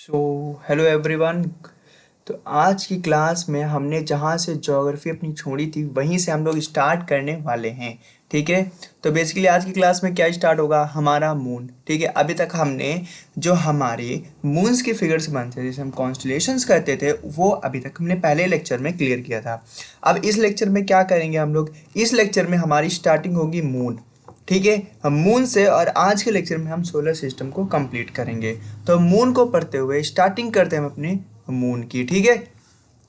So hello everyone. तो आज की क्लास में हमने जहाँ से ज्योग्राफी अपनी छोड़ी थी वहीं से हम लोग स्टार्ट करने वाले हैं। ठीक है। तो बेसिकली आज की क्लास में क्या स्टार्ट होगा, हमारा मून। ठीक है। अभी तक हमने जो हमारे मून्स के फिगर्स बनते थे जिसे हम कॉन्स्टलेशंस कहते थे वो अभी तक हमने पहले लेक्चर में क्लियर किया था। अब इस लेक्चर में क्या करेंगे हम लोग, इस लेक्चर में हमारी स्टार्टिंग होगी मून। ठीक है। हम मून से और आज के लेक्चर में हम सोलर सिस्टम को कंप्लीट करेंगे। तो मून को पढ़ते हुए स्टार्टिंग करते हैं हम अपने मून की। ठीक है।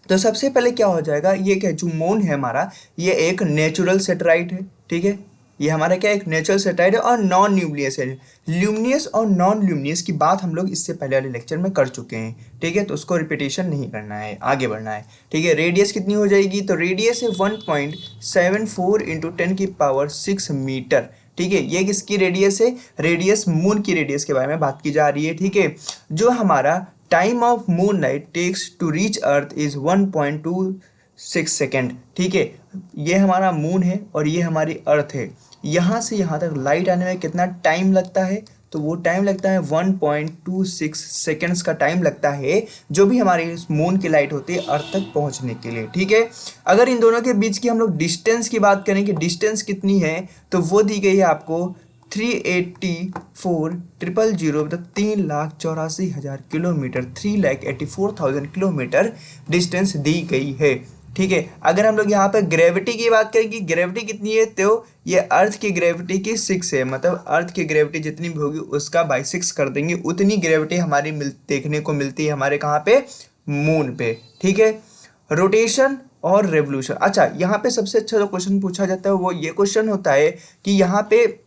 तो सबसे पहले क्या हो जाएगा, ये क्या जो मून है हमारा, ये एक नेचुरल सैटेलाइट है। ठीक है। ये हमारा क्या एक नेचुरल सैटेलाइट है और नॉन ल्यूमिनियस है। ल्यूमिनियस और नॉन ल्यूमिनियस की बात हम लोग इससे पहले वाले लेक्चर में कर चुके हैं। ठीक है। तो उसको रिपीटेशन नहीं करना है, आगे बढ़ना है। ठीक है। रेडियस कितनी हो जाएगी, तो रेडियस है 1.74 इंटू 10⁻⁶ मीटर। ठीक है। ये किसकी रेडियस है, रेडियस मून की रेडियस के बारे में बात की जा रही है। ठीक है। जो हमारा time of moon light takes to reach earth is 1.26 second. ठीक है। ये हमारा मून है और ये हमारी अर्थ है। यहाँ से यहाँ तक लाइट आने में कितना टाइम लगता है, तो वो टाइम लगता है 1.26 सेकेंड्स का टाइम लगता है, जो भी हमारी मून की लाइट होती है अर्थ तक पहुँचने के लिए। ठीक है। अगर इन दोनों के बीच की हम लोग डिस्टेंस की बात करें कि डिस्टेंस कितनी है, तो वो दी गई है आपको 384,000 मतलब 3,84,000 किलोमीटर, 3,84,000 किलोमीटर डिस्टेंस दी गई है। ठीक है। अगर हम लोग यहाँ पर ग्रेविटी की बात करें कि ग्रेविटी कितनी है, तो ये अर्थ की ग्रेविटी की 6 है, मतलब अर्थ की ग्रेविटी जितनी भी होगी उसका बाई 6 कर देंगे, उतनी ग्रेविटी हमारी देखने को मिलती है हमारे कहाँ पे, मून पे। ठीक है। रोटेशन और रेवोल्यूशन। अच्छा, यहाँ पे सबसे अच्छा जो क्वेश्चन पूछा जाता है वो ये क्वेश्चन होता है कि यहाँ पे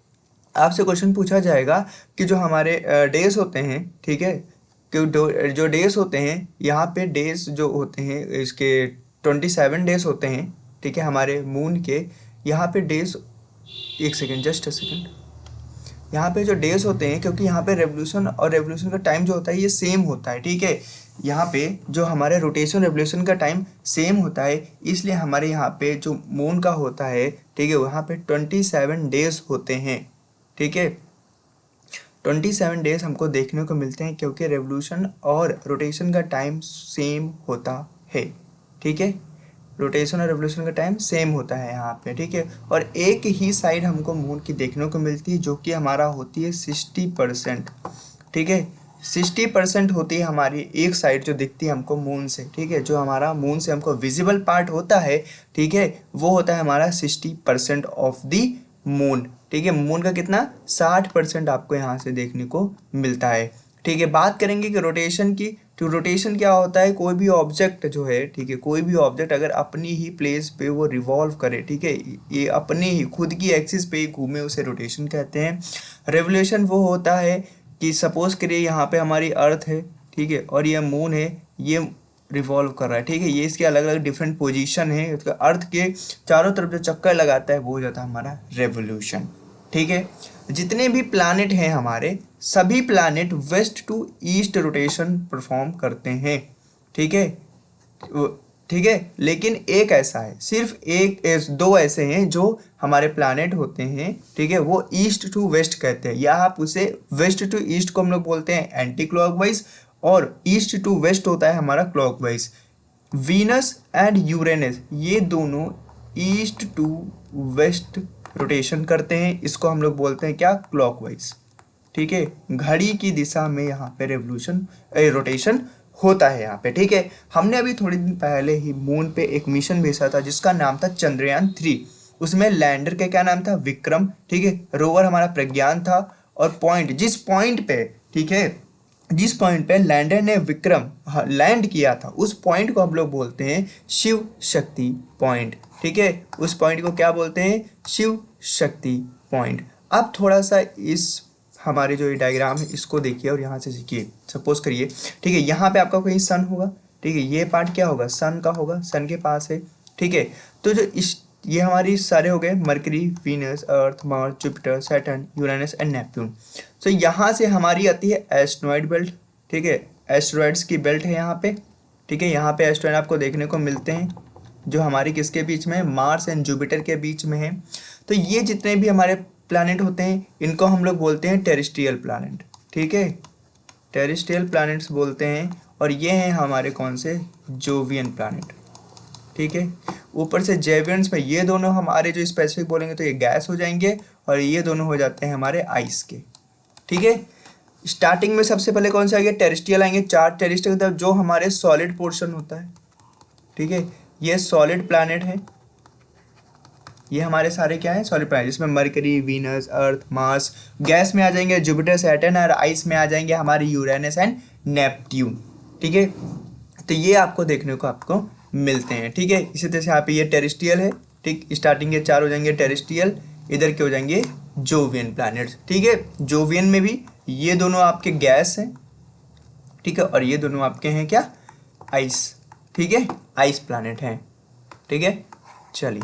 आपसे क्वेश्चन पूछा जाएगा कि जो हमारे डेज होते हैं, ठीक है, कि जो डेज होते हैं यहाँ पे, डेज जो होते हैं इसके 27 डेज होते हैं। ठीक है। हमारे मून के यहाँ पे डेज, एक सेकेंड, जस्ट अ सेकेंड, यहाँ पे जो डेज होते हैं, क्योंकि यहाँ पे रेवोल्यूशन और रेवोल्यूशन का टाइम जो होता है ये सेम होता है। ठीक है। यहाँ पे जो हमारे रोटेशन रेवोल्यूशन का टाइम सेम होता है, इसलिए हमारे यहाँ पे जो मून का होता है, ठीक है, वहाँ पे 27 डेज होते हैं। ठीक है। 27 डेज हमको देखने को मिलते हैं क्योंकि रेवोल्यूशन और रोटेशन का टाइम सेम होता है। ठीक है। रोटेशन और रेवोल्यूशन का टाइम सेम होता है यहाँ पे। ठीक है। और एक ही साइड हमको मून की देखने को मिलती है जो कि हमारा होती है 60%। ठीक है। 60% होती है हमारी एक साइड जो दिखती है हमको मून से। ठीक है। जो हमारा मून से हमको विजिबल पार्ट होता है, ठीक है, वो होता है हमारा 60% ऑफ दी मून। ठीक है। मून का कितना, 60% आपको यहाँ से देखने को मिलता है। ठीक है। बात करेंगे कि रोटेशन की, तो रोटेशन क्या होता है, कोई भी ऑब्जेक्ट जो है, ठीक है, कोई भी ऑब्जेक्ट अगर अपनी ही प्लेस पे वो रिवॉल्व करे, ठीक है, ये अपने ही खुद की एक्सिस पे ही घूमे, उसे रोटेशन कहते हैं। रेवोल्यूशन वो होता है कि सपोज करिए यहाँ पे हमारी अर्थ है, ठीक है, और ये मून है, ये रिवॉल्व कर रहा है। ठीक है। ये इसके अलग अलग डिफरेंट पोजीशन है, उसका अर्थ के चारों तरफ जो चक्कर लगाता है वो हो जाता है हमारा रेवोल्यूशन। ठीक है। जितने भी प्लैनेट हैं हमारे, सभी planet west to east rotation perform करते हैं। ठीक है। ठीक है। लेकिन एक ऐसा है, सिर्फ दो ऐसे हैं जो हमारे प्लैनेट होते हैं, ठीक है, वो ईस्ट टू वेस्ट कहते हैं, या आप उसे वेस्ट टू ईस्ट को हम लोग बोलते हैं एंटी क्लॉकवाइज, और ईस्ट टू वेस्ट होता है हमारा क्लॉकवाइज। वीनस एंड यूरेनस ये दोनों ईस्ट टू वेस्ट रोटेशन करते हैं, इसको हम लोग बोलते हैं क्या, क्लॉकवाइज। ठीक है। घड़ी की दिशा में यहाँ पे रेवोल्यूशन रोटेशन होता है यहाँ पे। ठीक है। हमने अभी थोड़ी दिन पहले ही मून पे एक मिशन भेजा था जिसका नाम था चंद्रयान 3। उसमें लैंडर का क्या नाम था, विक्रम। ठीक है। रोवर हमारा प्रज्ञान था। और पॉइंट, जिस पॉइंट पे, ठीक है, जिस पॉइंट पे लैंडर ने विक्रम लैंड किया था, उस पॉइंट को हम लोग बोलते हैं शिव शक्ति पॉइंट। ठीक है। उस पॉइंट को क्या बोलते हैं, शिव शक्ति पॉइंट। अब थोड़ा सा इस हमारे जो ये डायग्राम है इसको देखिए और यहाँ से सीखिए। सपोज करिए, ठीक है, यहाँ पे आपका कोई सन होगा, ठीक है, ये पार्ट क्या होगा, सन का होगा, सन के पास है। ठीक है। तो जो ये हमारी सारे हो गए, mercury, Venus, earth, Mars, Jupiter, Saturn, Uranus and Neptune. तो यहाँ से हमारी आती है एस्ट्रॉयड बेल्ट। ठीक है। एस्ट्रॉयड्स की बेल्ट है यहाँ पे। ठीक है। यहाँ पे एस्ट्रॉयड आपको देखने को मिलते हैं जो हमारी किसके बीच में है, मार्स एंड जुपिटर के बीच में है। तो ये जितने भी हमारे प्लैनेट होते हैं इनको हम लोग बोलते हैं टेरेस्ट्रियल प्लैनेट। ठीक है। टेरेस्ट्रियल प्लैनेट्स बोलते हैं। और ये हैं हमारे कौन से, जोवियन प्लैनेट। ठीक है, ऊपर से जेवियंस में ये दोनों हमारे जो स्पेसिफिक बोलेंगे तो ये गैस हो जाएंगे, और ये दोनों हो जाते हैं हमारे आइस के। ठीक है, स्टार्टिंग में सबसे पहले कौन से आएंगे, टेरेस्ट्रियल आएंगे। 4 टेरेस्ट्रियल मतलब जो हमारे सॉलिड पोर्शन होता है। ठीक है, ये सॉलिड प्लैनेट है, ये हमारे सारे क्या है, सॉलिड प्लैनेट, जिसमें मरकरी, वीनस, अर्थ, मार्स। गैस में आ जाएंगे जुपिटर, सैटर्न, और आइस में आ जाएंगे हमारे यूरेनस एंड नेपट्यून। ठीक है, तो ये आपको देखने को आपको मिलते हैं। ठीक है, इसी तरह से यहाँ पे ये टेरेस्ट्रियल है। ठीक, स्टार्टिंग के 4 हो जाएंगे टेरेस्ट्रियल, इधर के हो जाएंगे जोवियन प्लैनेट्स। ठीक है, जोवियन में भी ये दोनों आपके गैस हैं। ठीक है, और ये दोनों आपके हैं क्या, आइस। ठीक है, आइस प्लैनेट हैं। ठीक है, चलिए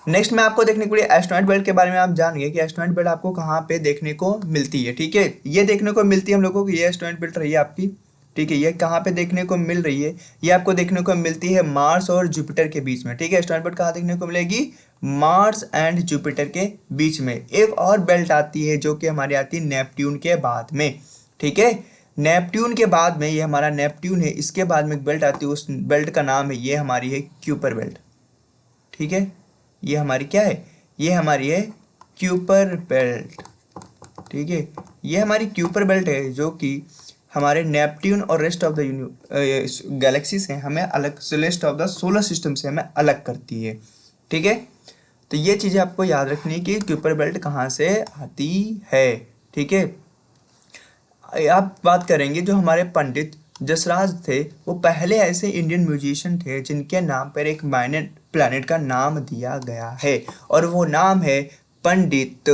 नेक्स्ट मैं आपको देखने के लिए एस्टेरॉयड बेल्ट के बारे में आप जान गए कि एस्टेरॉयड बेल्ट आपको कहाँ पे देखने को मिलती है। ठीक है, ये देखने को मिलती है हम लोगों को, ये एस्टेरॉयड बेल्ट रही है आपकी। ठीक है, ये कहाँ पे देखने को मिल रही है, ये आपको देखने को मिलती है मार्स और जुपिटर के बीच में। ठीक है, एस्टेरॉयड बेल्ट कहाँ देखने को मिलेगी, मार्स एंड जुपिटर के बीच में। एक और बेल्ट आती है जो कि हमारी आती है नेपट्यून के बाद में। ठीक है, नेपट्यून के बाद में, ये हमारा नेपट्यून है, इसके बाद में एक बेल्ट आती है, उस बेल्ट का नाम है, ये हमारी है क्यूपर बेल्ट। ठीक है, ये हमारी क्या है, ये हमारी है क्यूपर बेल्ट। ठीक है, ये हमारी क्यूपर बेल्ट है जो कि हमारे नेपट्यून और रेस्ट ऑफ द गैलेक्सी से हमें अलग, rest of the solar system से हमें अलग करती है। ठीक है, तो ये चीज़ें आपको याद रखनी है कि क्यूपर बेल्ट कहाँ से आती है। ठीक है, आप बात करेंगे जो हमारे पंडित जसराज थे, वो पहले ऐसे इंडियन म्यूजिशियन थे जिनके नाम पर एक माइनर प्लैनेट का नाम दिया गया है, और वो नाम है पंडित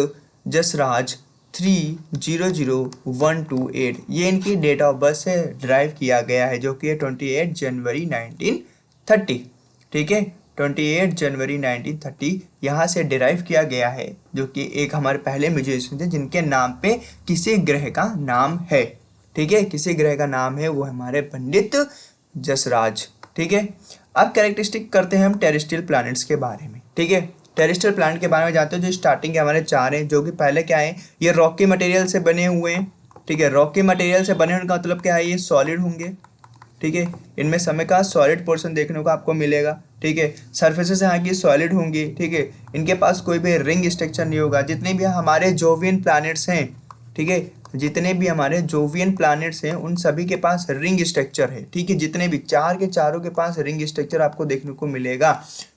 जसराज 300128। ये इनकी डेट ऑफ बर्थ से ड्राइव किया गया है, जो कि है 28 जनवरी 1930। ठीक है, 28 जनवरी 1930 यहाँ से डिराइव किया गया है, जो कि एक हमारे पहले म्यूजिशियन थे जिनके नाम पे किसी ग्रह का नाम है। ठीक है, किसी ग्रह का नाम है, वो हमारे पंडित जसराज। ठीक है, अब कैरेक्टरिस्टिक करते हैं हम टेरेस्ट्रियल प्लैनेट्स के बारे में। ठीक है, टेरेस्ट्रियल प्लैनेट के बारे में जानते हो, जो स्टार्टिंग के हमारे 4 हैं, जो कि पहले क्या है, ये रॉकी मटेरियल से बने हुए हैं। ठीक है, रॉकी मटेरियल से बने होने का मतलब क्या है, ये सॉलिड होंगे। ठीक है, इनमें समय का सॉलिड पोर्शन देखने को आपको मिलेगा। ठीक है, सरफेसेस यहाँ की सॉलिड होंगी। ठीक है, इनके पास कोई भी रिंग स्ट्रक्चर नहीं होगा। जितने भी हमारे जोवियन प्लैनेट्स हैं, ठीक है, जितने भी हमारे जोवियन प्लैनेट्स हैं, उन सभी के पास रिंग स्ट्रक्चर है। ठीक है, जितने भी 4 के चारों के पास रिंग स्ट्रक्चर आपको देखने को मिलेगा।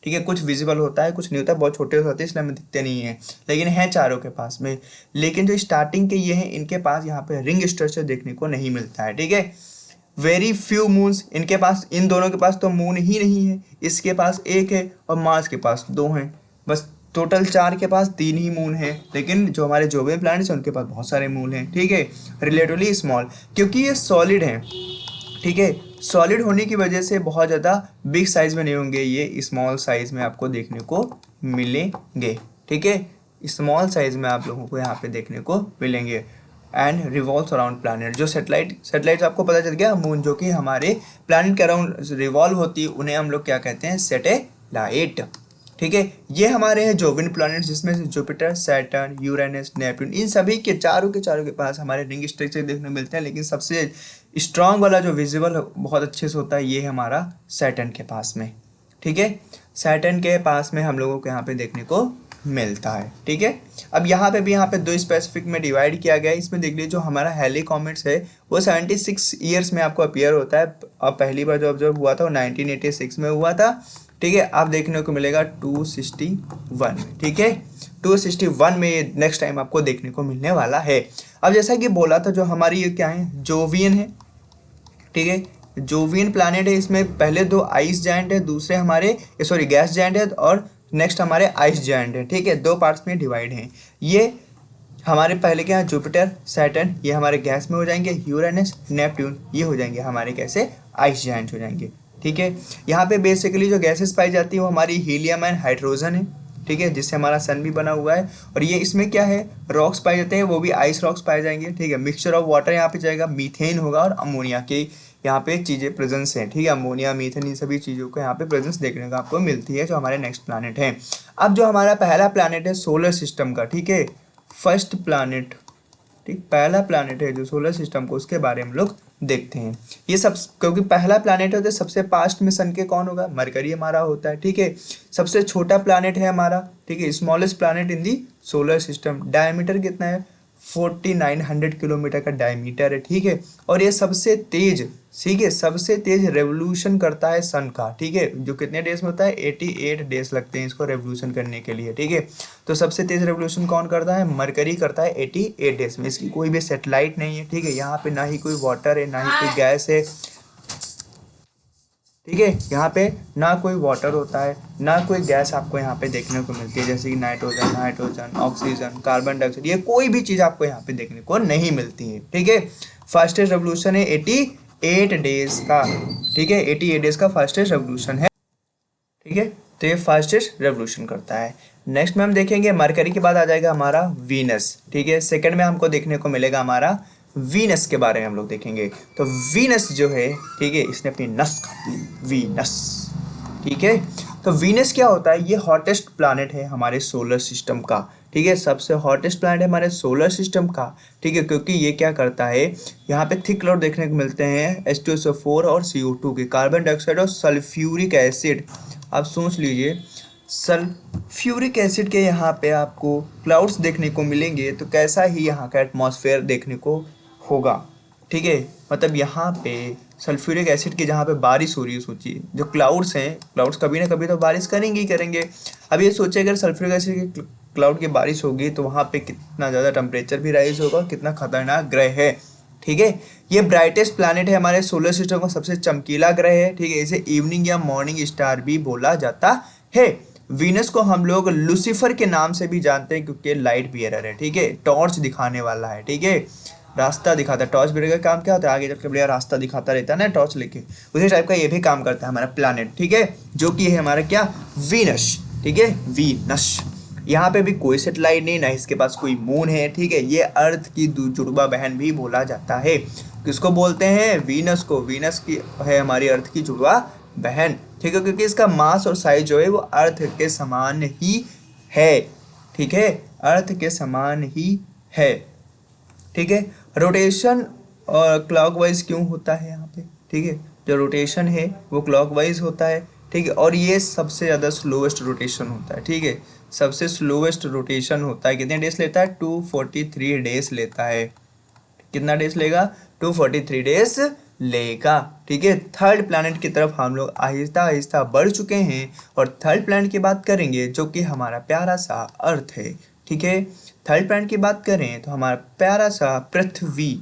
ठीक है, कुछ विजिबल होता है, कुछ नहीं होता, बहुत छोटे होते हैं इसलिए हमें दिखते नहीं है, लेकिन है चारों के पास में। लेकिन जो स्टार्टिंग के ये हैं, इनके पास यहाँ पे रिंग स्ट्रक्चर देखने को नहीं मिलता है। ठीक है, वेरी फ्यू मून्स इनके पास, इन दोनों के पास तो मून ही नहीं है, इसके पास 1 है और मार्स के पास 2 हैं, बस टोटल 4 के पास 3 ही मून है। लेकिन जो हमारे जोवियन प्लैनेट्स हैं उनके पास बहुत सारे मून हैं। ठीक है, रिलेटिवली स्मॉल, क्योंकि ये सॉलिड हैं। ठीक है, सॉलिड होने की वजह से बहुत ज़्यादा बिग साइज में नहीं होंगे, ये स्मॉल साइज में आपको देखने को मिलेंगे। ठीक है, स्मॉल साइज में आप लोगों को यहाँ पे देखने को मिलेंगे। एंड रिवॉल्व अराउंड प्लैनेट, जो सेटेलाइट्स आपको पता चल गया, मून जो कि हमारे प्लैनेट के अराउंड रिवॉल्व होती है, उन्हें हम लोग क्या कहते हैं, सैटेलाइट। ठीक है, ये हमारे हैं जोवियन प्लैनेट्स, जिसमें से जुपिटर, सैटर्न, यूरेनस, नेपट्यून, इन सभी के चारों के पास हमारे रिंग स्ट्रक्चर देखने को मिलते हैं। लेकिन सबसे स्ट्रांग वाला जो विजिबल बहुत अच्छे से होता है, ये है हमारा सैटर्न के पास में। ठीक है, सैटर्न के पास में हम लोगों को यहाँ पे देखने को मिलता है। ठीक है, अब यहाँ पे 2 स्पेसिफिक में डिवाइड किया गया है। इसमें देख लीजिए, जो हमारा हेली कॉमेट्स है वो 76 ईयर्स में आपको अपीयर होता है, और पहली बार जो ऑब्जर्व हुआ था वो 1986 में हुआ था। ठीक है, आप देखने को मिलेगा 261 में। ठीक है, 261 में ये नेक्स्ट टाइम आपको देखने को मिलने वाला है। अब जैसा कि बोला था, जो हमारी ये क्या है, जोवियन है। ठीक है, जोवियन प्लैनेट है, इसमें पहले 2 आइस जायंट है, दूसरे हमारे गैस जायंट है, और नेक्स्ट हमारे आइस जायंट है। ठीक है, 2 पार्ट्स में डिवाइड हैं। ये हमारे पहले क्या है, जुपिटर, सैटर्न, ये हमारे गैस में हो जाएंगे, यूरेनस, नेपट्यून ये हो जाएंगे हमारे कैसे, आइस जायंट हो जाएंगे। ठीक है, यहाँ पे बेसिकली जो गैसेस पाई जाती है वो हमारी हीलियम एंड हाइड्रोजन है। ठीक है, जिससे हमारा सन भी बना हुआ है, और ये इसमें क्या है, रॉक्स पाए जाते हैं, वो भी आइस रॉक्स पाए जाएंगे। ठीक है, मिक्सचर ऑफ वाटर यहाँ पे जाएगा, मीथेन होगा, और अमोनिया की यहाँ पे चीज़ें प्रेजेंस हैं। ठीक है, अमोनिया, मीथेन, इन सभी चीज़ों को यहाँ पे प्रेजेंस देखने को आपको मिलती है, जो हमारे नेक्स्ट प्लैनेट है। अब जो हमारा पहला प्लैनेट है सोलर सिस्टम का, ठीक है, फर्स्ट प्लैनेट ठीक, पहला प्लैनेट है जो सोलर सिस्टम को, उसके बारे में हम लोग देखते हैं। ये सब क्योंकि पहला प्लैनेट है तो सबसे पास्ट में सन के कौन होगा, मरकरी हमारा होता है। ठीक है, सबसे छोटा प्लैनेट है हमारा। ठीक है, smallest planet in the solar system. Diameter कितना है, 4900 किलोमीटर का डायमीटर है। ठीक है, और ये सबसे तेज, ठीक है, सबसे तेज रेवोल्यूशन करता है सन का। ठीक है, जो कितने डेज में होता है, 88 डेज लगते हैं इसको रेवोल्यूशन करने के लिए। ठीक है, तो सबसे तेज रेवोल्यूशन कौन करता है, मरकरी करता है 88 डेज में। इसकी कोई भी सैटेलाइट नहीं है। ठीक है, यहाँ पे ना ही कोई वाटर है, ना ही कोई गैस है। ठीक है, यहाँ पे ना कोई वाटर होता है, ना कोई गैस आपको यहाँ पे देखने को मिलती है, जैसे कि नाइट्रोजन, ऑक्सीजन, कार्बन डाइऑक्साइड, ये कोई भी चीज़ आपको यहाँ पे देखने को नहीं मिलती है। ठीक है, फास्टेस्ट रेवोल्यूशन है 88 डेज का। ठीक है, 88 डेज का फास्टेस्ट रेवोल्यूशन है। ठीक है, तो ये फास्टेस्ट रेवोल्यूशन करता है। नेक्स्ट में हम देखेंगे मरकरी के बाद आ जाएगा हमारा वीनस। ठीक है, सेकंड में हमको देखने को मिलेगा हमारा वीनस के बारे में हम लोग देखेंगे। तो वीनस जो है, ठीक है, इसने अपनी नस काटी, वीनस। ठीक है, तो वीनस क्या होता है, ये हॉटेस्ट प्लैनेट है हमारे सोलर सिस्टम का। ठीक है, सबसे हॉटेस्ट प्लैनेट है हमारे सोलर सिस्टम का। ठीक है, क्योंकि ये क्या करता है, यहाँ पे थिक क्लाउड देखने को मिलते हैं H2SO4 और CO2 के, कार्बन डाइऑक्साइड और सल्फ्यूरिक एसिड। आप सोच लीजिए, सल्फ्यूरिक एसिड के यहाँ पे आपको क्लाउड्स देखने को मिलेंगे, तो कैसा ही यहाँ का एटमॉस्फेयर देखने को होगा। ठीक है, मतलब यहाँ पे सल्फ्यूरिक एसिड की जहाँ पे बारिश हो रही है, सोचिए जो क्लाउड्स हैं, क्लाउड्स कभी ना कभी तो बारिश करेंगे ही करेंगे। अब ये सोचिए अगर सल्फ्यूरिक एसिड की क्लाउड की बारिश होगी तो वहाँ पे कितना ज़्यादा टेम्परेचर भी राइज होगा, कितना खतरनाक ग्रह है। ठीक है, ये ब्राइटेस्ट प्लैनेट है हमारे सोलर सिस्टम का, सबसे चमकीला ग्रह है। ठीक है, इसे इवनिंग या मॉर्निंग स्टार भी बोला जाता है। वीनस को हम लोग लूसीफर के नाम से भी जानते हैं क्योंकि लाइट बियरर है। ठीक है, टॉर्च दिखाने वाला है। ठीक है, रास्ता दिखाता है। टॉर्च बियर का काम क्या होता है, आगे चल के बढ़िया रास्ता दिखाता रहता है ना टॉर्च लेके, उसी टाइप का ये भी काम करता है हमारा प्लैनेट। ठीक है, जो कि है हमारा क्या, वीनस। ठीक है, वीनस। यहाँ पे भी कोई सेटेलाइट नहीं, ना इसके पास कोई मून है। ठीक है, ये अर्थ की जुड़वा बहन भी बोला जाता है। किसको बोलते हैं, वीनस को। वीनस की है हमारी अर्थ की जुड़वा बहन। ठीक है, क्योंकि इसका मास और साइज जो है वो अर्थ के समान ही है। ठीक है, अर्थ के समान ही है। ठीक है, रोटेशन और क्लॉकवाइज क्यों होता है यहाँ पे। ठीक है, जो रोटेशन है वो क्लॉकवाइज होता है। ठीक है, और ये सबसे ज़्यादा स्लोवेस्ट रोटेशन होता है। ठीक है, सबसे स्लोवेस्ट रोटेशन होता है। कितने डेज लेता है, 243 डेज लेता है। कितना डेज लेगा, 243 डेज लेगा। ठीक है, थर्ड प्लैनेट की तरफ हम लोग आहिस्ता आहिस्ता बढ़ चुके हैं और थर्ड प्लैनेट की बात करेंगे जो कि हमारा प्यारा सा अर्थ है। ठीक है, थर्ड प्लैनेट की बात करें तो हमारा प्यारा सा पृथ्वी।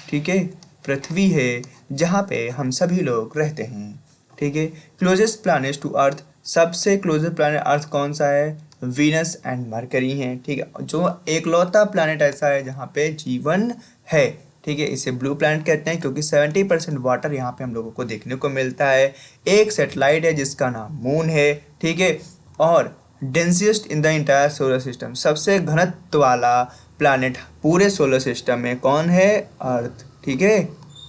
ठीक है, पृथ्वी है जहाँ पे हम सभी लोग रहते हैं। ठीक है, क्लोजेस्ट प्लैनेट टू अर्थ, सबसे क्लोजेस्ट प्लैनेट अर्थ कौन सा है, वीनस एंड मरकरी हैं। ठीक है, जो एकलौता प्लैनेट ऐसा है जहाँ पे जीवन है। ठीक है, इसे ब्लू प्लैनेट कहते हैं क्योंकि 70% वाटर यहाँ पे हम लोगों को देखने को मिलता है। एक सैटेलाइट है जिसका नाम मून है। ठीक है, और densest in the entire solar system, सबसे घनत्व वाला प्लैनेट पूरे सोलर सिस्टम में कौन है, अर्थ। ठीक है,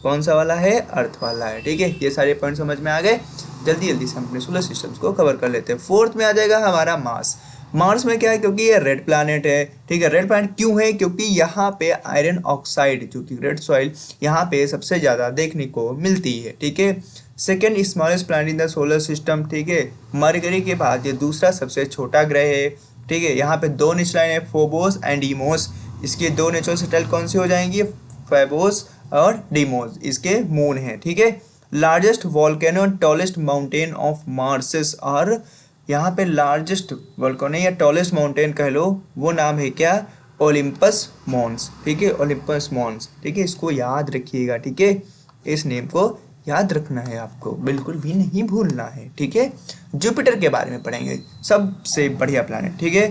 कौन सा वाला है, अर्थ वाला है। ठीक है, ये सारे पॉइंट समझ में आ गए। जल्दी जल्दी से हम अपने सोलर सिस्टम्स को कवर कर लेते हैं। फोर्थ में आ जाएगा हमारा मार्स। मार्स में क्या है, क्योंकि ये रेड प्लैनेट है। ठीक है, रेड प्लैनेट क्यों है, क्योंकि यहाँ पे आयरन ऑक्साइड जो कि रेड सॉइल यहाँ पे सबसे ज़्यादा देखने को मिलती है। ठीक है, second smallest planet in the solar system. ठीक है, मरकरी के बाद ये दूसरा सबसे छोटा ग्रह है। ठीक है, यहाँ पे दो निचलाइन है, फोबोस एंड डीमोस। इसके दो नेचुरल सैटेलाइट कौन सी हो जाएंगी, फेबोस और डीमोस, इसके मून है। ठीक है, largest volcano, tallest mountain of marshes, और यहाँ पे लार्जेस्ट वॉल्केनो या टॉलेस्ट माउंटेन कह लो, वो नाम है क्या, ओलिम्पस मॉन्स। ठीक है, ओलिम्पस मॉन्स। ठीक है, इसको याद रखिएगा। ठीक है, इस नेम को याद रखना है आपको, बिल्कुल भी नहीं भूलना है। ठीक है, जुपिटर के बारे में पढ़ेंगे, सबसे बढ़िया प्लैनेट। ठीक है,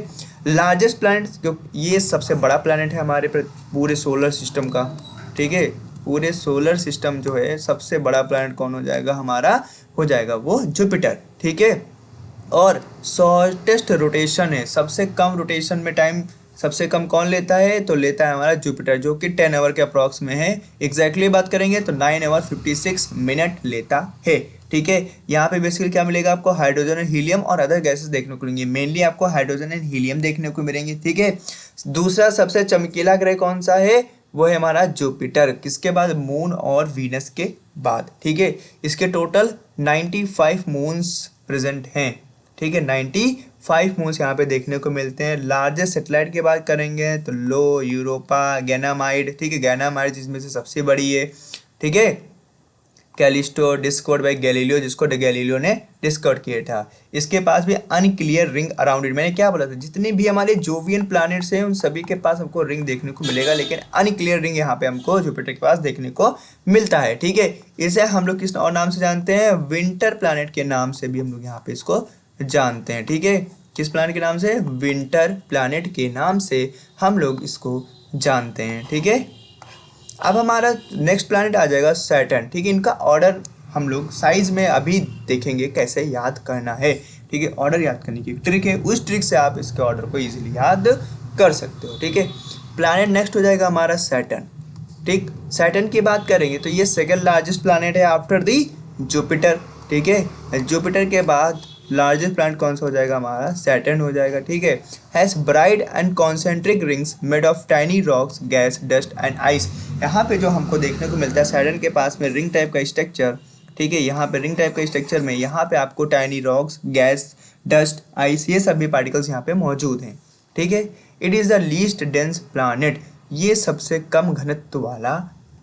लार्जेस्ट प्लैनेट, जो ये सबसे बड़ा प्लैनेट है हमारे पूरे सोलर सिस्टम का। ठीक है, पूरे सोलर सिस्टम जो है सबसे बड़ा प्लैनेट कौन हो जाएगा हमारा, हो जाएगा वो जुपिटर। ठीक है, और शॉर्टेस्ट रोटेशन है, सबसे कम रोटेशन में टाइम सबसे कम कौन लेता है, तो लेता है हमारा जुपिटर, जो कि 10 आवर के अप्रॉक्स में है। एग्जैक्टली बात करेंगे तो 9 आवर 56 मिनट लेता है। ठीक है, यहाँ पे बेसिकली क्या मिलेगा आपको, हाइड्रोजन एंड हीलियम और अदर गैसेस देखने को मिलेंगे। मेनली आपको हाइड्रोजन एंड हीलियम देखने को मिलेंगे। ठीक है, दूसरा सबसे चमकीला ग्रह कौन सा है, वो है हमारा जुपिटर, किसके बाद, मून और वीनस के बाद। ठीक है, इसके टोटल 95 मून्स प्रेजेंट हैं। ठीक है, 95 मून्स यहाँ पे देखने को मिलते हैं। लार्जेस्ट सेटेलाइट की बात करेंगे तो लो, यूरोपा, गैनामाइड, ठीक है, गैनामाइड जिसमें से सबसे बड़ी है। ठीक है, कैलिस्टो डिस्कवर्ड बाय गैलीलियो, जिसको गैलीलियो ने डिस्कवर किया था। इसके पास भी अनक्लियर रिंग अराउंड इट। मैंने क्या बोला था, जितने भी हमारे जोवियन प्लैनेट्स हैं उन सभी के पास हमको रिंग देखने को मिलेगा, लेकिन अनक्लियर रिंग यहाँ पे हमको जुपिटर के पास देखने को मिलता है। ठीक है, इसे हम लोग किस और नाम से जानते हैं, विंटर प्लैनेट के नाम से भी हम लोग यहाँ पे इसको जानते हैं। ठीक है, किस प्लैनेट के नाम से, विंटर प्लैनेट के नाम से हम लोग इसको जानते हैं। ठीक है, अब हमारा नेक्स्ट प्लैनेट आ जाएगा सैटर्न। ठीक है, इनका ऑर्डर हम लोग साइज में अभी देखेंगे कैसे याद करना है। ठीक है, ऑर्डर याद करने की ट्रिक है, उस ट्रिक से आप इसके ऑर्डर को इजीली याद कर सकते हो। ठीक है, प्लैनेट नेक्स्ट हो जाएगा हमारा सैटर्न। ठीक, सैटर्न की बात करेंगे तो ये सेकंड लार्जेस्ट प्लैनेट है आफ्टर दी जुपिटर। ठीक है, जुपिटर के बाद लार्जेस्ट प्लैनेट कौन सा हो जाएगा, हमारा सैटर्न हो जाएगा। ठीक है, has bright and concentric rings made of tiny rocks, gas, dust and ice. यहाँ पे जो हमको देखने को मिलता है सैटर्न के पास में रिंग टाइप का स्ट्रक्चर। ठीक है, यहाँ पे रिंग टाइप का स्ट्रक्चर में यहाँ पे आपको tiny rocks, gas, dust, ice, ये सभी पार्टिकल्स यहाँ पे मौजूद हैं। ठीक है, it is the least dense planet, ये सबसे कम घनत्व वाला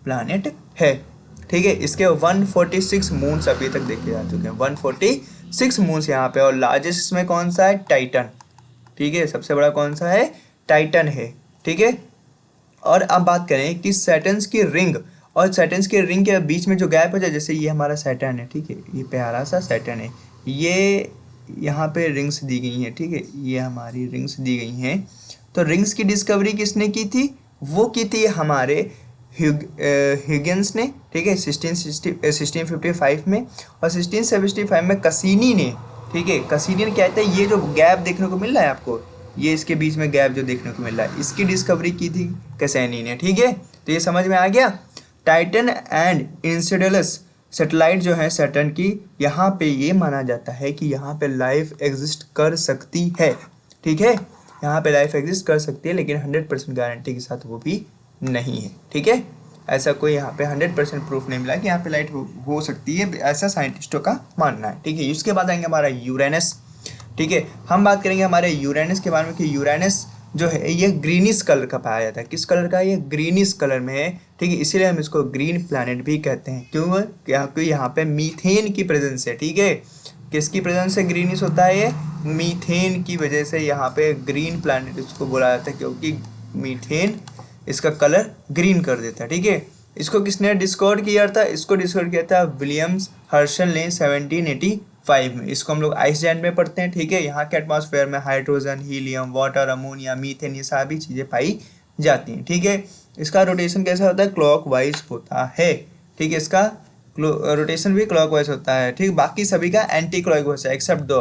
प्लैनेट है। ठीक है, इसके 146 मून्स अभी तक देखे जा चुके हैं, 146 मून्स यहाँ पे। और लार्जेस्ट इसमें कौन सा है, टाइटन। ठीक है, सबसे बड़ा कौन सा है, टाइटन है। ठीक है, और अब बात करें कि सैटर्न्स की रिंग और सैटर्न्स के रिंग के बीच में जो गैप हो जाए, जैसे ये हमारा सैटर्न है। ठीक है, ये प्यारा सा सैटर्न है, ये यहाँ पे रिंग्स दी गई हैं। ठीक है, ये हमारी रिंग्स दी गई हैं। तो रिंग्स की डिस्कवरी किसने की थी, वो की थी हमारे ह्यूगेंस ने। ठीक है, 1655 में, और 1675 में कसीनी ने। ठीक है, कसीनी ने क्या कहते हैं, ये जो गैप देखने को मिल रहा है आपको, ये इसके बीच में गैप जो देखने को मिल रहा है, इसकी डिस्कवरी की थी कैसेनी ने। ठीक है, तो ये समझ में आ गया। टाइटन एंड इंसिडेलस सैटेलाइट जो है सैटर्न की, यहाँ पे ये माना जाता है कि यहाँ पे लाइफ एग्जिस्ट कर सकती है। ठीक है, यहाँ पे लाइफ एग्जिस्ट कर सकती है, लेकिन 100% गारंटी के साथ वो भी नहीं है। ठीक है, ऐसा कोई यहाँ पे 100% प्रूफ नहीं मिला कि यहाँ पे लाइट हो सकती है, ऐसा साइंटिस्टों का मानना है। ठीक है, उसके बाद आएंगे हमारा यूरेनस। ठीक है, हम बात करेंगे हमारे यूरेनस के बारे में कि यूरेनस जो है ये ग्रीनिश कलर का पाया जाता है। किस कलर का, ये ग्रीनिश कलर में है। ठीक है, इसीलिए हम इसको ग्रीन प्लैनेट भी कहते हैं। क्यों, क्योंकि यहाँ पे मीथेन की प्रेजेंस है। ठीक है, किसकी प्रेजेंस से ग्रीनिश होता है, ये मीथेन की वजह से यहाँ पे ग्रीन प्लैनेट इसको बोला जाता है, क्योंकि मीथेन इसका कलर ग्रीन कर देता है। ठीक है, इसको किसने डिस्कवर किया था, इसको डिस्कवर किया था विलियम्स हर्शल ने 1785 में। इसको हम लोग आइस जैंट में पढ़ते हैं। ठीक है, यहाँ के एटमॉस्फेयर में hydrogen, helium, water, ammonia, methane, ये सारी चीज़ें पाई जाती हैं। ठीक है, इसका रोटेशन कैसा होता है, क्लॉकवाइज होता है। ठीक है, इसका रोटेशन भी क्लॉकवाइज होता है। ठीक, बाकी सभी का एंटी क्लॉकवाइज है, एक्सेप्ट दो।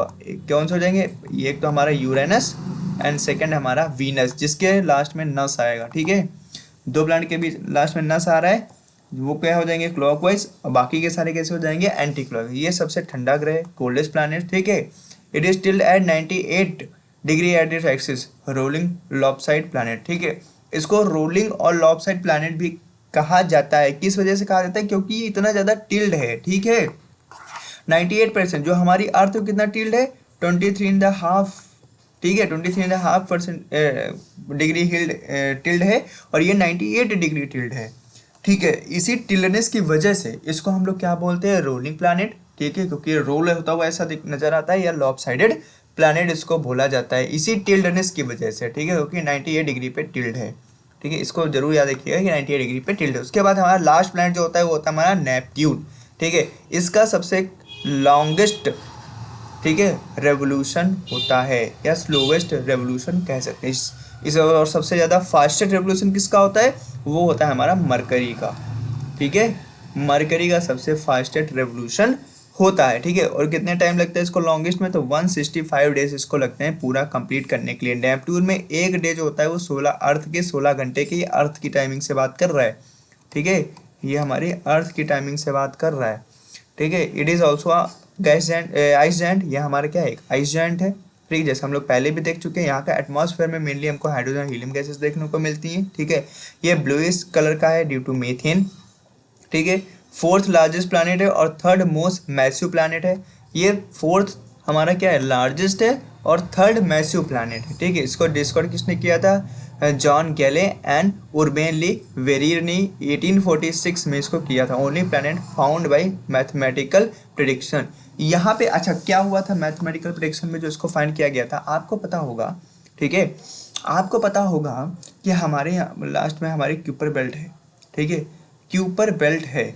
कौन से हो जाएंगे, एक तो हमारा यूरेनस एंड सेकंड हमारा वीनस, जिसके लास्ट में नस आएगा। ठीक है, दो प्लैनेट के बीच लास्ट में नस आ रहा है, वो क्या हो जाएंगे, क्लॉकवाइज, और बाकी के सारे कैसे हो जाएंगे, एंटी क्लॉकवाइज। ये सबसे ठंडा ग्रह, कोल्डेस्ट प्लैनेट। ठीक है, it is tilted at 98 degree at its axis, rolling lopsided planet. ठीक है, इसको रोलिंग और लॉपसाइड प्लैनेट भी कहा जाता है। किस वजह से कहा जाता है, क्योंकि ये इतना ज़्यादा टिल्ड है। ठीक है, 98%, जो हमारी अर्थ कितना टिल्ड है, 23.5। ठीक है, 23.5% डिग्री टिल्ड है, और ये 98 डिग्री टिल्ड है। ठीक है, इसी टिल्डनेस की वजह से इसको हम लोग क्या बोलते हैं, रोलिंग प्लैनेट। ठीक है, क्योंकि रोल होता हुआ ऐसा नजर आता है, या लॉपसाइडेड प्लैनेट इसको बोला जाता है इसी टिल्डनेस की वजह से। ठीक है, क्योंकि 98 डिग्री पे टिल्ड है। ठीक है, इसको जरूर याद रखिएगा कि 98 डिग्री पे टिल्ड है। उसके बाद हमारा लास्ट प्लैनेट जो होता है वो होता है हमारा नेपट्यून। ठीक है, इसका सबसे लॉन्गेस्ट, ठीक है, रेवोल्यूशन होता है, या स्लोवेस्ट रेवोल्यूशन कह सकते हैं इस और सबसे ज़्यादा फास्टेस्ट रेवोल्यूशन किसका होता है, वो होता है हमारा मरकरी का। ठीक है, मरकरी का सबसे फास्टेस्ट रेवोल्यूशन होता है। ठीक है, और कितने टाइम लगता है इसको लॉन्गेस्ट में, तो 165 डेज इसको लगते हैं पूरा कंप्लीट करने के लिए। नेपट्यून में एक डे जो होता है वो 16 अर्थ के 16 घंटे की, अर्थ की टाइमिंग से बात कर रहा है। ठीक है, ये हमारी अर्थ की टाइमिंग से बात कर रहा है। ठीक है, it is also gas giant, ice giant, ये हमारा क्या है, एक आइस जैंट है। ठीक है, जैसे हम लोग पहले भी देख चुके हैं, यहाँ का एटमॉस्फेयर में मेनली हमको हाइड्रोजन हीलियम गैसेस देखने को मिलती हैं। ठीक है, ये ब्लूइश कलर का है ड्यू टू मीथेन। ठीक है, फोर्थ लार्जेस्ट प्लैनेट है और थर्ड मोस्ट मैसिव प्लैनेट है। ये फोर्थ हमारा क्या है, लार्जेस्ट है और थर्ड मैसिव प्लैनेट है। ठीक है, इसको डिस्कवर किसने किया था, जॉन गैले एंड उर्बेन ली वेरियर ने 1846 में इसको किया था। Only planet found by mathematical prediction. यहाँ पे अच्छा क्या हुआ था मैथमेटिकल प्रिडिक्शन में जो इसको फाइंड किया गया था, आपको पता होगा। ठीक है, आपको पता होगा कि हमारे लास्ट में हमारी क्यूपर बेल्ट है। ठीक है, क्यूपर बेल्ट है।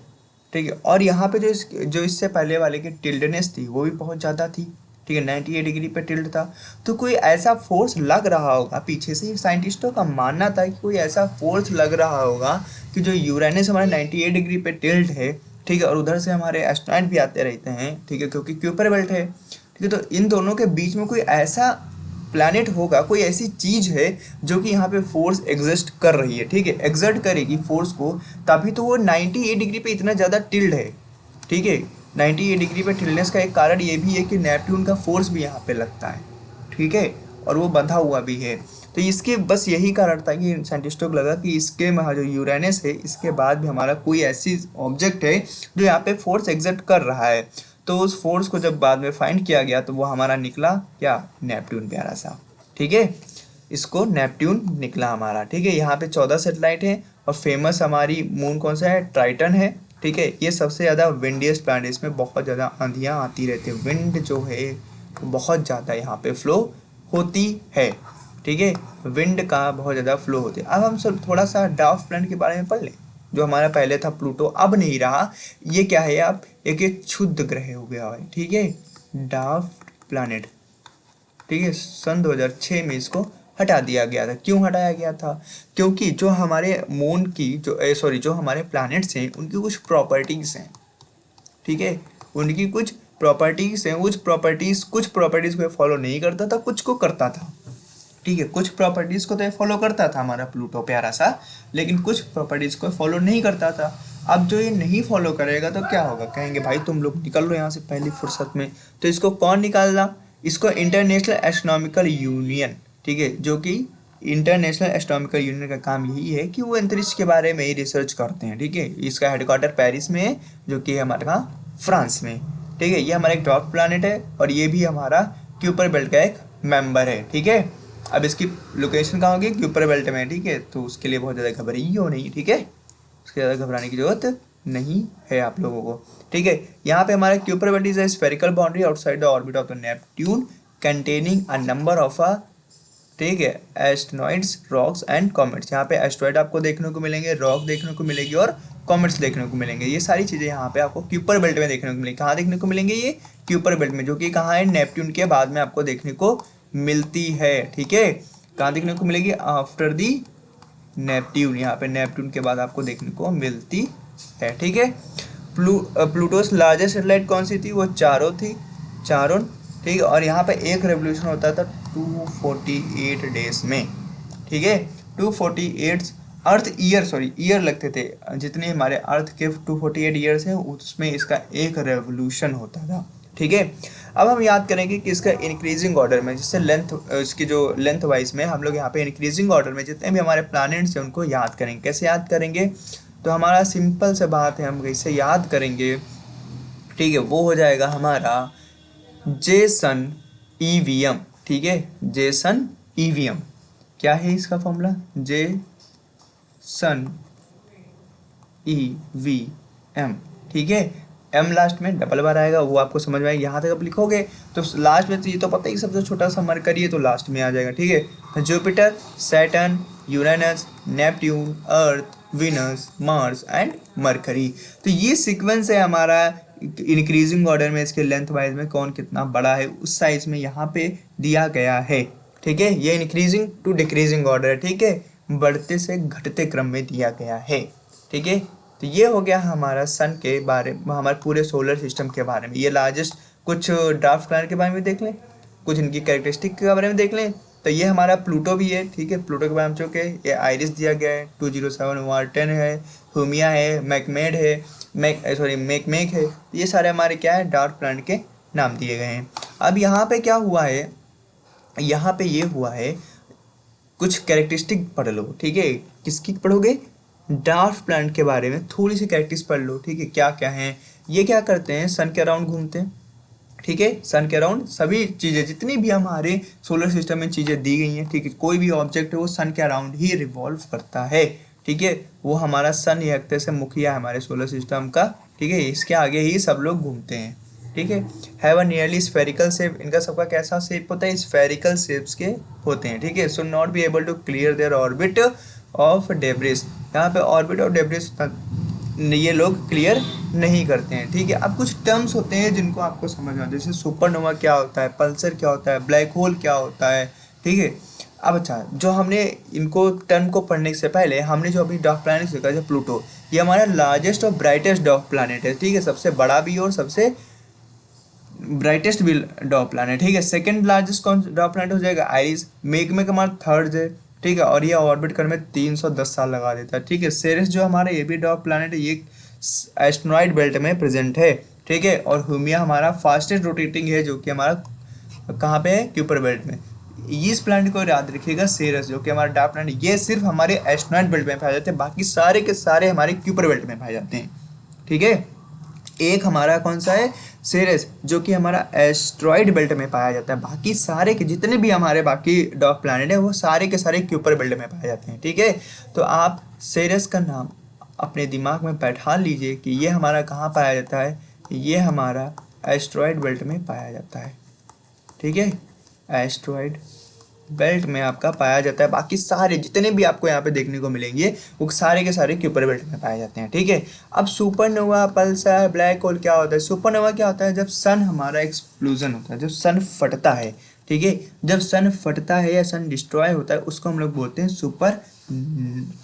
ठीक है, और यहाँ पे जो इससे पहले वाले की टिल्डनेस थी वो भी बहुत ज़्यादा थी। ठीक है, 98 डिग्री पे टिल्ड था। तो कोई ऐसा फोर्स लग रहा होगा पीछे से, साइंटिस्टों का मानना था कि कोई ऐसा फोर्स लग रहा होगा कि जो यूरेनस हमारे 98 डिग्री पे टिल्ड है। ठीक है, और उधर से हमारे एस्ट्रॉइड भी आते रहते हैं। ठीक है, क्योंकि क्यूपर बेल्ट है। ठीक है, तो इन दोनों के बीच में कोई ऐसा प्लैनेट होगा, कोई ऐसी चीज़ है जो कि यहाँ पे फोर्स एग्जिस्ट कर रही है। ठीक है, एग्जर्ट करेगी फोर्स को, तभी तो वो 98 डिग्री पे इतना ज़्यादा टिल्ड है। ठीक है, 98 डिग्री पे टिल्डनेस का एक कारण ये भी है कि नेपट्टून का फोर्स भी यहाँ पे लगता है। ठीक है, और वो बंधा हुआ भी है। तो इसके बस यही कारण था कि साइंटिस्टों को लगा कि इसके जो यूरेनस है इसके बाद भी हमारा कोई ऐसी ऑब्जेक्ट है जो यहाँ पे फोर्स एग्जर्ट कर रहा है। तो उस फोर्स को जब बाद में फाइंड किया गया तो वो हमारा निकला क्या, नेपट्टून प्यारा सा। ठीक है, इसको नेपट्टून निकला हमारा। ठीक है, यहाँ पे 14 सेटेलाइट है और फेमस हमारी मून कौन सा है, ट्राइटन है। ठीक है, ये सबसे ज़्यादा विंडियस्ट प्लैनेट, इसमें बहुत ज़्यादा आंधियाँ आती रहती है। विंड जो है बहुत ज़्यादा यहाँ पे फ्लो होती है। ठीक है, विंड का बहुत ज़्यादा फ्लो होती है। अब हम सब थोड़ा सा ड्वार्फ प्लैनेट के बारे में पढ़ लें। जो हमारा पहले था प्लूटो, अब नहीं रहा। ये क्या है, आप एक क्षुद्र ग्रह हो गया है। ठीक है, ड्वार्फ प्लैनेट। ठीक है, सन 2006 में इसको हटा दिया गया था। क्यों हटाया गया था, क्योंकि जो हमारे मून की जो हमारे प्लैनेट्स हैं उनकी कुछ प्रॉपर्टीज़ हैं। ठीक है, उनकी कुछ प्रॉपर्टीज़ हैं, कुछ प्रॉपर्टीज़ को फॉलो नहीं करता था, कुछ को करता था। ठीक है, कुछ प्रॉपर्टीज़ को तो फॉलो करता था हमारा प्लूटो प्यारा सा, लेकिन कुछ प्रॉपर्टीज़ को फॉलो नहीं करता था। अब जो ये नहीं फॉलो करेगा तो क्या होगा, कहेंगे भाई तुम लोग निकल लो यहाँ से पहली फुर्सत में। तो इसको कौन निकालना, इसको इंटरनेशनल एस्ट्रोनॉमिकल यूनियन। ठीक है, जो कि इंटरनेशनल एस्ट्रोनॉमिकल यूनियन का काम यही है कि वो अंतरिक्ष के बारे में ही रिसर्च करते हैं। ठीक है, इसका हेडक्वार्टर पेरिस में है, जो कि हमारा फ्रांस में। ठीक है, ये हमारा एक ड्वार्फ प्लैनेट है और ये भी हमारा क्यूपर बेल्ट का एक मेंबर है। ठीक है, अब इसकी लोकेशन कहाँ होगी, क्यूपर बेल्ट में। ठीक है, तो उसके लिए बहुत ज़्यादा घबराइए नहीं। ठीक है, उसके ज़्यादा घबराने की जरूरत नहीं है आप लोगों को। ठीक है, यहाँ पे हमारा Kuiper belt is a spherical boundary outside the orbit of the Neptune containing a number of ठीक है एस्टेरॉइड्स, रॉक्स एंड कॉमेट्स। यहाँ पे एस्टेरॉइड आपको देखने को मिलेंगे, रॉक देखने को मिलेगी और कॉमेट्स देखने को मिलेंगे। ये सारी चीज़ें यहाँ पे आपको क्यूपर बेल्ट में देखने को मिलेंगी। कहाँ देखने को मिलेंगे, ये क्यूपर बेल्ट में, जो कि कहाँ है, नेपट्टून के बाद में आपको देखने को मिलती है। ठीक है, कहाँ देखने को मिलेगी, आफ्टर दी नेपट्टून। यहाँ पे नेपट्टून के बाद आपको देखने को मिलती है। ठीक है, प्लूटोस लार्जेस्ट सैटेलाइट कौन सी थी, वो चारों थी, चारों। ठीक है, और यहाँ पे एक रेवोल्यूशन होता था 248 डेज में। ठीक है, 248 अर्थ ईयर लगते थे। जितने हमारे अर्थ के 248 ईयर्स हैं उसमें इसका एक रेवोल्यूशन होता था। ठीक है, अब हम याद करेंगे कि इसका इंक्रीजिंग ऑर्डर में, जिससे लेंथ, इसकी जो लेंथ वाइज में हम लोग यहाँ पे इंक्रीजिंग ऑर्डर में जितने भी हमारे प्लैनेट्स हैं उनको याद करेंगे। कैसे याद करेंगे, तो हमारा सिंपल से बात है, हम कैसे याद करेंगे। ठीक है, वो हो जाएगा हमारा जेसन ईवीएम। ठीक है, जेसन ईवीएम क्या है इसका फॉर्मूला, जेसन ईवीएम। ठीक है, एम लास्ट में डबल बार आएगा, वो आपको समझ में आएगा। यहाँ तक आप लिखोगे तो लास्ट में तो ये तो पता ही, सबसे छोटा सा मरकरी है तो लास्ट में आ जाएगा। ठीक है, तो Jupiter, Saturn, Uranus, Neptune, earth, Venus, Mars and mercury. तो ये सीक्वेंस है हमारा इंक्रीजिंग ऑर्डर में, इसके लेंथ वाइज में कौन कितना बड़ा है उस साइज में यहाँ पे दिया गया है। ठीक है, ये इंक्रीजिंग टू डिक्रीजिंग ऑर्डर है। ठीक है, बढ़ते से घटते क्रम में दिया गया है। ठीक है, तो ये हो गया हमारा सन के बारे में, हमारे पूरे सोलर सिस्टम के बारे में। ये लार्जेस्ट कुछ ड्वार्फ प्लैनेट के बारे में देख लें, कुछ इनकी कैरेक्टरिस्टिक के बारे में देख लें। तो ये हमारा प्लूटो भी है। ठीक है, प्लूटो के बारे में चुके, ये आइरिस दिया गया है, 207 वार्टन है, हुमिया है, मैकमेड है, मेकमेक है। ये सारे हमारे क्या है, ड्वार्फ प्लैनेट के नाम दिए गए हैं। अब यहाँ पे क्या हुआ है, यहाँ पे ये हुआ है, कुछ कैरेक्टरिस्टिक पढ़ लो, ठीक है। किसकी पढ़ोगे? ड्वार्फ प्लैनेट के बारे में थोड़ी सी कैरेक्टरिस्टिक पढ़ लो, ठीक है। क्या क्या है ये, क्या करते हैं, सन के अराउंड घूमते हैं, ठीक है। सन के अराउंड सभी चीज़ें, जितनी भी हमारे सोलर सिस्टम में चीज़ें दी गई हैं, ठीक है, कोई भी ऑब्जेक्ट है वो सन के अराउंड ही रिवॉल्व करता है, ठीक है। वो हमारा सन एक तरह से मुखिया है हमारे सोलर सिस्टम का, ठीक है। इसके आगे ही सब लोग घूमते हैं, ठीक है। Have a nearly spherical shape, इनका सबका कैसा शेप होता है? स्फेरिकल शेप्स के होते हैं, ठीक है। So not be able to clear their orbit of debris, यहाँ पे ऑर्बिट ऑफ डेब्रिस ये लोग क्लियर नहीं करते हैं, ठीक है। अब कुछ टर्म्स होते हैं जिनको आपको समझना, जैसे सुपरनोवा क्या होता है, पल्सर क्या होता है, ब्लैक होल क्या होता है, ठीक है। अब अच्छा, जो हमने इनको टर्म को पढ़ने से पहले हमने जो अभी डार्क प्लैनेट देखा, जो प्लूटो, ये हमारा लार्जेस्ट और ब्राइटेस्ट डार्क प्लैनेट है, ठीक है। सबसे बड़ा भी और सबसे ब्राइटेस्ट भी डार्क प्लैनेट, ठीक है। सेकंड लार्जेस्ट कौन डार्क प्लैनेट हो जाएगा? आइरिस। मेघ हमारा थर्ड है, ठीक है। और ये ऑर्बिट करने में 310 साल लगा देता है, ठीक है। सेरेस जो हमारा ये भी डार्क प्लैनेट है, ये एस्टेरॉयड बेल्ट में प्रेजेंट है, ठीक है। और ह्यूमिया हमारा फास्टेस्ट रोटेटिंग है, जो कि हमारा कहाँ पे है? क्यूपर बेल्ट में। इस प्लैनेट को याद रखिएगा, सेरेस जो कि हमारा डार्क प्लैनेट, ये सिर्फ हमारे एस्टेरॉयड बेल्ट में पाए जाते हैं, बाकी सारे के सारे हमारे क्यूपर बेल्ट में पाए जाते हैं, ठीक है। एक हमारा कौन सा है? सेरेस, जो कि हमारा एस्ट्रॉइड बेल्ट में पाया जाता है, बाकी सारे के जितने भी हमारे बाकी डार्क प्लैनेट है वो सारे के सारे क्यूपर बेल्ट में पाए जाते हैं, ठीक है। तो आप सेरेस का नाम अपने दिमाग में बैठा लीजिए कि ये हमारा कहाँ पाया जाता है, ये हमारा एस्ट्रॉइड बेल्ट में पाया जाता है, ठीक है। एस्ट्रॉइड बेल्ट में आपका पाया जाता है, बाकी सारे जितने भी आपको यहाँ पे देखने को मिलेंगे वो सारे के सारे क्यूपर बेल्ट में पाए जाते हैं, ठीक है। अब सुपरनोवा, पल्सर, ब्लैक होल क्या होता है? सुपरनोवा क्या होता है? जब सन हमारा एक्सप्लोजन होता है, जब सन फटता है, ठीक है। जब सन फटता है या सन डिस्ट्रॉय होता है, उसको हम लोग बोलते हैं सुपर,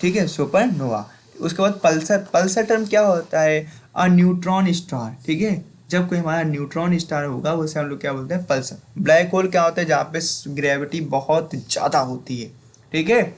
ठीक है, सुपरनोवा। उसके बाद पल्सर, पल्सर टर्म क्या होता है? अ न्यूट्रॉन स्टार, ठीक है। जब कोई हमारा न्यूट्रॉन स्टार होगा उसे हम लोग क्या बोलते हैं? पल्सर। ब्लैक होल क्या होता है? जहाँ पे ग्रेविटी बहुत ज़्यादा होती है, ठीक है।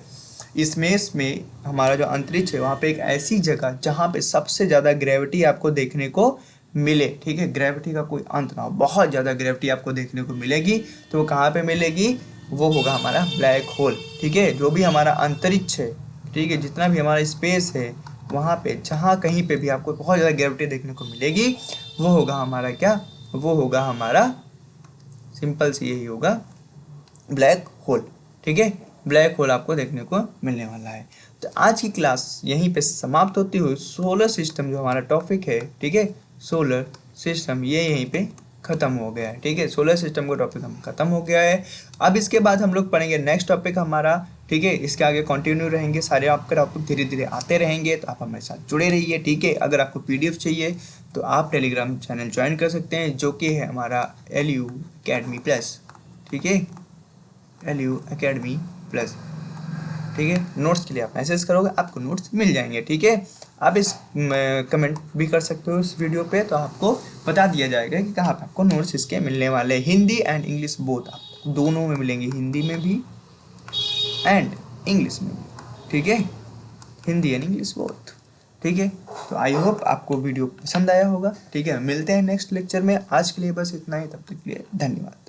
इसमें हमारा जो अंतरिक्ष है वहाँ पे एक ऐसी जगह जहाँ पे सबसे ज़्यादा ग्रेविटी आपको देखने को मिले, ठीक है। ग्रेविटी का कोई अंत ना हो, बहुत ज़्यादा ग्रेविटी आपको देखने को मिलेगी, तो वो कहाँ पे मिलेगी? वो होगा हमारा ब्लैक होल, ठीक है। जो भी हमारा अंतरिक्ष है, ठीक है, जितना भी हमारा स्पेस है, वहाँ पे जहाँ कहीं पे भी आपको बहुत ज़्यादा ग्रेविटी देखने को मिलेगी, वो होगा हमारा क्या? वो होगा हमारा, सिंपल सी यही होगा, ब्लैक होल, ठीक है। ब्लैक होल आपको देखने को मिलने वाला है। तो आज की क्लास यहीं पे समाप्त होती हुई सोलर सिस्टम जो हमारा टॉपिक है, ठीक है, सोलर सिस्टम, ये यहीं पे ख़त्म हो गया है, ठीक है। सोलर सिस्टम का टॉपिक हम ख़त्म हो गया है। अब इसके बाद हम लोग पढ़ेंगे नेक्स्ट टॉपिक हमारा, ठीक है। इसके आगे कंटिन्यू रहेंगे, सारे आपके टॉपिक धीरे धीरे आते रहेंगे, तो आप हमारे साथ जुड़े रहिए, ठीक है। अगर आपको PDF चाहिए तो आप टेलीग्राम चैनल ज्वाइन कर सकते हैं, जो कि है हमारा LU Academy Plus, ठीक है, LU Academy Plus, ठीक है। नोट्स के लिए आप मैसेज करोगे, आपको नोट्स मिल जाएंगे, ठीक है। आप इस कमेंट भी कर सकते हो इस वीडियो पे, तो आपको बता दिया जाएगा कि कहाँ पे आपको नोट्स इसके मिलने वाले हैं। हिंदी एंड इंग्लिश बोथ, आप दोनों में मिलेंगे, हिंदी में भी एंड इंग्लिश में भी, ठीक है। हिंदी एंड इंग्लिश बोथ, ठीक है। तो आई होप आपको वीडियो पसंद आया होगा, ठीक है। मिलते हैं नेक्स्ट लेक्चर में, आज के लिए बस इतना ही, तब तक के लिए धन्यवाद।